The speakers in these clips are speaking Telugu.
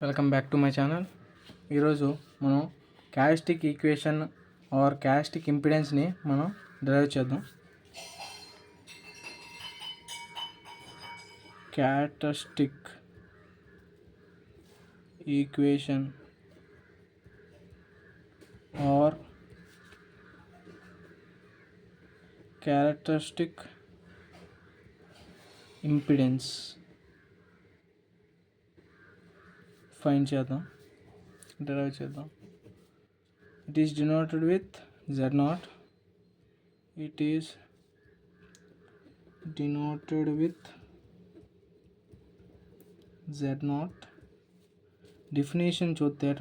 Welcome back to my channel. ఈరోజు మనం క్యారెక్టరిస్టిక్ ఈక్వేషన్ ఆర్ క్యారెక్టరిస్టిక్ ఇంపిడెన్స్ని మనం డెరైవ్ చేద్దాం. Characteristic equation or characteristic impedance find చేద్దాం, డెరైవ్ చేద్దాం. It is denoted with Z0. It is denoted with Z0. Definition చూస్తే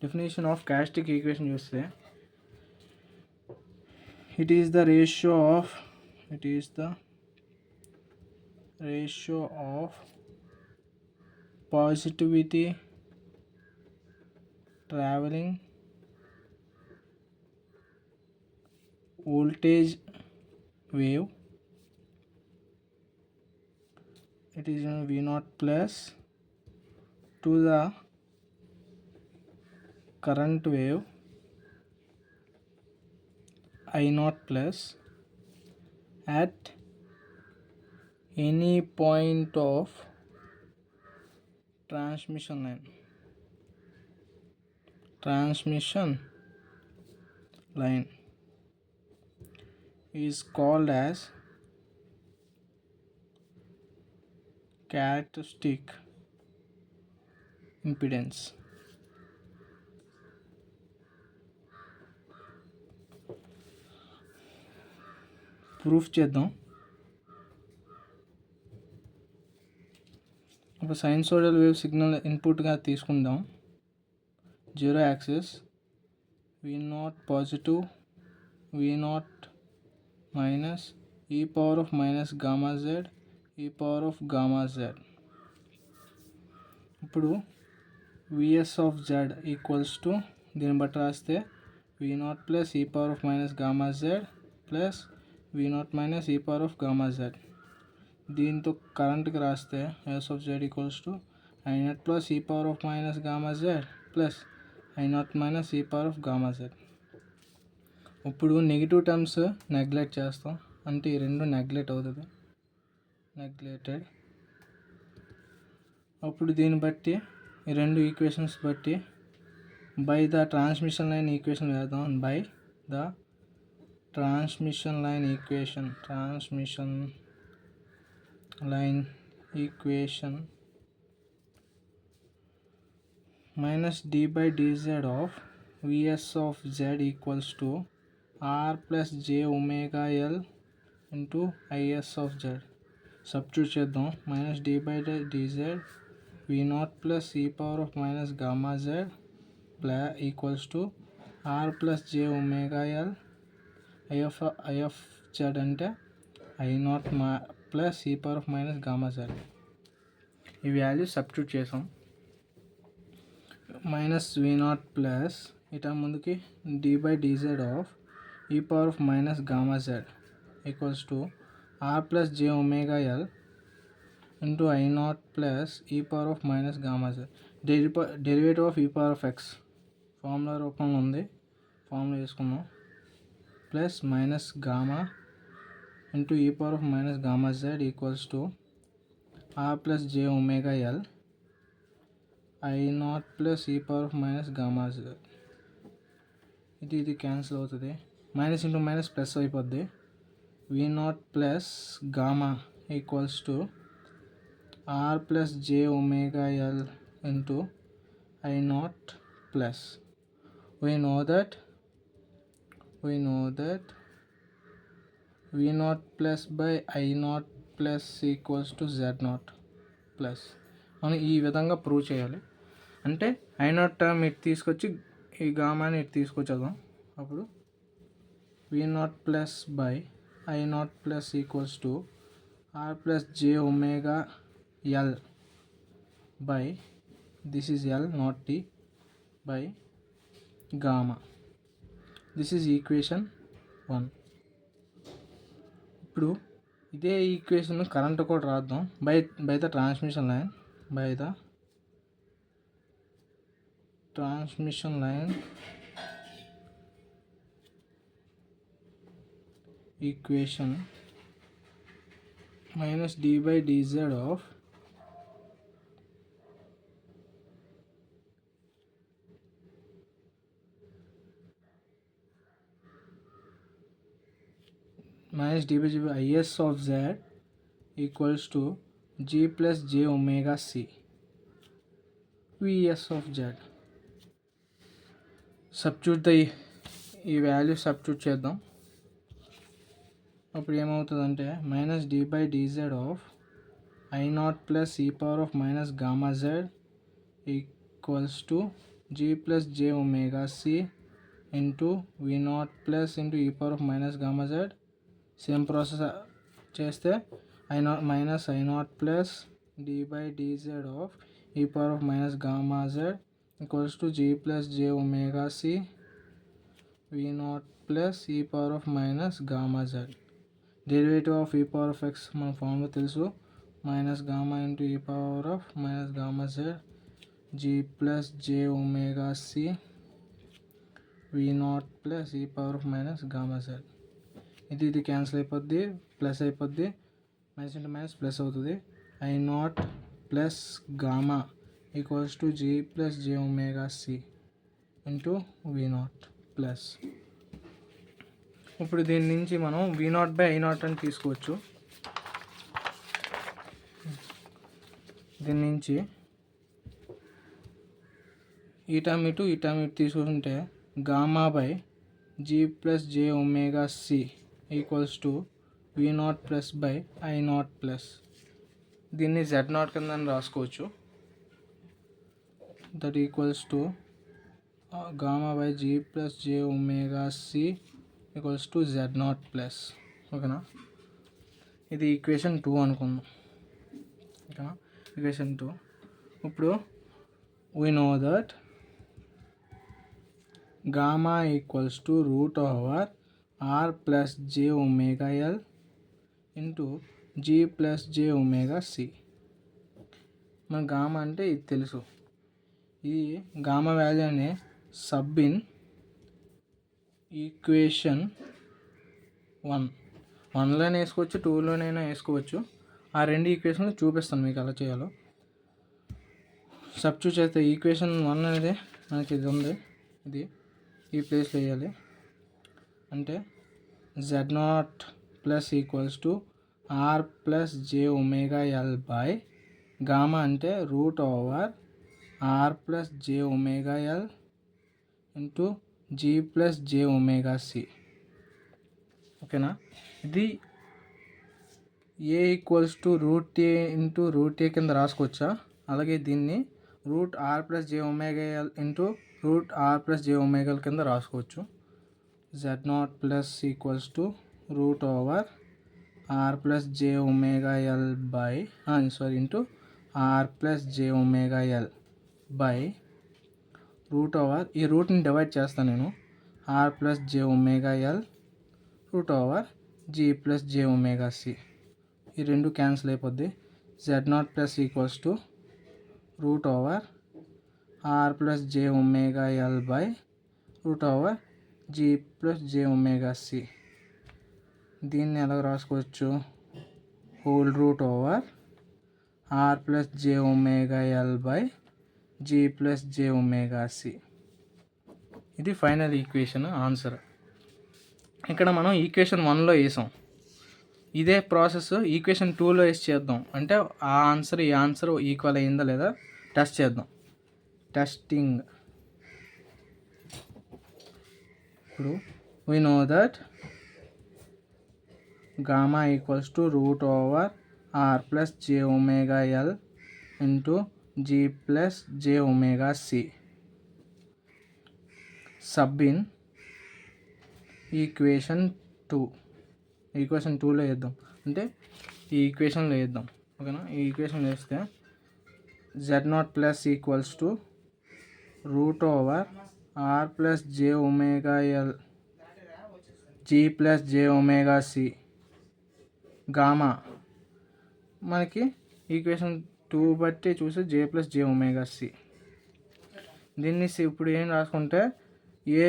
definition of characteristic equation చూస్తే it is the ratio of positivity traveling voltage wave. It is V0 plus to the current wave I0 plus at any point of transmission line is called as characteristic impedance. Proof చేద్దాం. ఒక సైన్సోయిడల్ వేవ్ సిగ్నల్ ఇన్పుట్గా తీసుకుందాం. Zero axis V0 positive, V0 minus e power of minus gamma Z, e power of gamma Z. ఇప్పుడు Vs of Z equals to దీన్ని బట్టి రాస్తే V0 plus e power of minus gamma Z plus V0 minus e power of gamma Z. దీంతో కరెంట్కి రాస్తే S of Z equals to I0 plus e power of minus gamma Z plus I0 minus e power of gamma Z. ఇప్పుడు నెగిటివ్ టర్మ్స్ నెగ్లెక్ట్ చేస్తాం, అంటే ఈ రెండు నెగ్లెక్ట్ అవుతుంది, నెగ్లెక్టెడ్. అప్పుడు దీన్ని బట్టి ఈ రెండు ఈక్వేషన్స్ బట్టి by the transmission line equation వేద్దాం. By the transmission line equation minus d by dz of Vs of z equals to r plus j omega l into Is of z. Substitute చేద్దాం. Minus d by dz V0 plus e power of minus gamma z equals to r plus j omega l I of z అంటే I0 plus e power of minus gamma z. ఈ వాల్యూ సబ్స్టిట్యూట్ చేసాం. మైనస్ V0 ప్లస్ ఇటా ముందుకి d by dz of e power of minus gamma z equals to r plus j omega l into I0 plus e power of minus gamma z. Derivative of e power of x formula రూపంలో ఉంది, ఫార్ములా వేసుకున్నాం. Plus minus gamma into e power of minus gamma z equals to r plus j omega l I0 plus e power of minus gamma z. ఇది క్యాన్సిల్ అవుతుంది, మైనస్ ఇంటూ మైనస్ ప్లస్ అయిపోద్ది. V0 plus gamma equals to r plus j omega l into I0 plus we know that V0 plus by I0 plus equals to Z0 plus. మనం ఈ విధంగా ప్రూవ్ చేయాలి. అంటే I0 టర్మ్ ఇటు తీసుకొచ్చి ఈ గామాని ఇటు తీసుకొచ్చేద్దాం. అప్పుడు V0 plus by I0 plus equals to r plus j omega l by this is l not t by gamma. This is equation 1. ఇప్పుడు ఇదే ఈక్వేషన్ కరెంట్ కూడా రాద్దాం. By the transmission line transmission line equation minus d by dz of minus d by is of z equals to g plus j omega c vs of z. Substitute ఈ వాల్యూ సబ్స్టిట్యూట్ చేద్దాం. అప్పుడు ఏమవుతుందంటే minus d by dz of I naught plus e power of minus gamma z equals to g plus J omega C into v naught plus into e power of minus gamma z. Same process చేస్తే I naught minus I naught plus d by dz of e power of minus gamma z equals to g plus J omega c v naught plus e power of minus gamma z. Derivative of e power of x మన ఫార్ములా తెలుసు, minus gamma into e power of minus gamma z g plus J omega c v naught plus e power of minus gamma z. ఇది క్యాన్సిల్ అయిపోద్ది, ప్లస్ అయిపోద్ది, మైనస్ ఇంటూ మైనస్ ప్లస్ అవుతుంది. I naught plus gamma equals to g plus J omega C into v naught plus. ఇప్పుడు దీని నుంచి మనం వి నాట్ బై ఐ నాట్ అని తీసుకోవచ్చు. దీని నుంచి ఈ టర్మ్ ఇటు తీసుకుంటే gamma by G plus J omega C equals to V naught plus by I naught plus. దీన్ని జెడ్ నాట్ కింద రాసుకోవచ్చు. That equals to gamma by G plus J omega C equals to Z naught plus. ఓకేనా, ఇది ఈక్వేషన్ 2 అనుకుందాం. ఓకేనా, ఈక్వేషన్ 2. ఇప్పుడు we know that gamma equals to root over are plus J omega L into G plus J omega C. మన గామా అంటే ఇది తెలుసు. ఈ గామా వాల్యూని సబ్ ఇన్ ఈక్వేషన్ 1లోనే వేసుకోవచ్చు, 2లోనైనా వేసుకోవచ్చు. ఆ రెండు ఈక్వేషన్లు చూపిస్తాను మీకు ఎలా చేయాలో. సబ్స్టిట్యూట్ చేస్తే ఈక్వేషన్ 1 అనేది మనకి ఇది ఉంది, ఇది ఈ ప్లేస్లో వేయాలి. అంటే Z naught plus equals to r plus J omega L by gamma అంటే root over are plus J omega L into G plus J omega c. ఓకేనా, ఇది a equals to root A into root ఏ కింద రాసుకోవచ్చా? అలాగే దీన్ని రూట్ ఆర్ ప్లస్ జే omega L into root r plus జే ఒమేగా ఎల్ కింద రాసుకోవచ్చు. Z naught plus equals to root over are plus J omega L by into R plus J omega L by root over, ఈ రూట్ని డివైడ్ చేస్తాను నేను, ఆర్ ప్లస్ జే omega L root over G plus జే ఒమేగా సి. ఈ రెండు క్యాన్సిల్ అయిపోద్ది. Z naught plus equals to root over are plus J omega L by root over G plus J omega C. దీన్ని ఎలా రాసుకోవచ్చు? Whole root over are plus J omega L by G plus J omega C. ఇది ఫైనల్ ఈక్వేషన్ ఆన్సర్. ఇక్కడ మనం ఈక్వేషన్ 1లో వేసాం. ఇదే ప్రాసెస్ ఈక్వేషన్ 2లో వేసి చేద్దాం. అంటే ఆ ఆన్సర్ ఈ ఆన్సర్ ఈక్వల్ అయిందా లేదా టెస్ట్ చేద్దాం. టెస్టింగ్. ఇప్పుడు we know that gamma equals to root over are plus J omega L into G plus J omega C. Sub in equation 2. Equation 2లో వేద్దాం, అంటే ఈ ఈక్వేషన్లో వేద్దాం. ఓకేనా, ఈ ఈక్వేషన్లో వేస్తే z naught plus equals to root over are plus J omega l g plus J omega c. Gamma మనకి ఈక్వేషన్ 2 బట్టి చూసి జే ప్లస్ జే ఒమేగా సి. దీన్ని ఇప్పుడు ఏం రాసుకుంటే a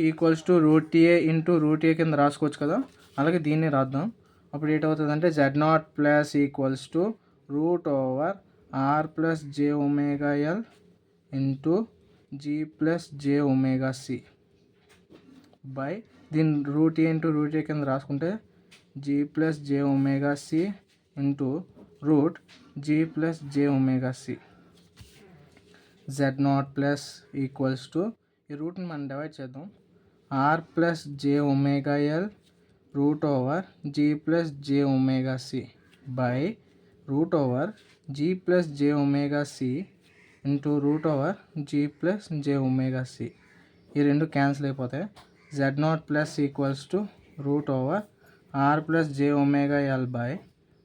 equals to root A into root ఏ కింద రాసుకోవచ్చు కదా, అలాగే దీన్ని రాద్దాం. అప్పుడు ఏంటవుతుందంటే z naught plus equals to root over are plus J omega L into G plus J omega C by దీన్ని రూట్ ఏ ఇంటూ రూట్ ఏ కింద రాసుకుంటే G plus J omega C into root G plus J omega C. Z naught plus equals to ఈ రూట్ని మనం డివైడ్ చేద్దాం. R plus J omega L root over G plus J omega C by root over G plus J omega C into root over G plus J omega C. ఈ రెండు క్యాన్సిల్ అయిపోతాయి. Z naught plus equals to root over are plus J omega L by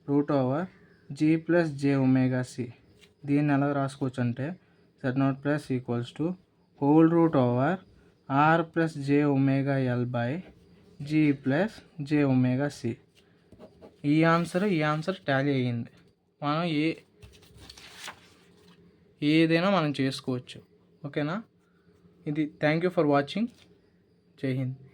root over G plus J omega C. దీన్ని ఎలా రాసుకోవచ్చు అంటే Z naught plus equals to whole root over are plus J omega L by G plus J omega C. ఈ ఆన్సర్ టాలీ అయ్యింది. మనం ఏదైనా మనం చేసుకోవచ్చు. ఓకేనా? ఇది థ్యాంక్ యూ ఫర్ వాచింగ్. జై హింద్.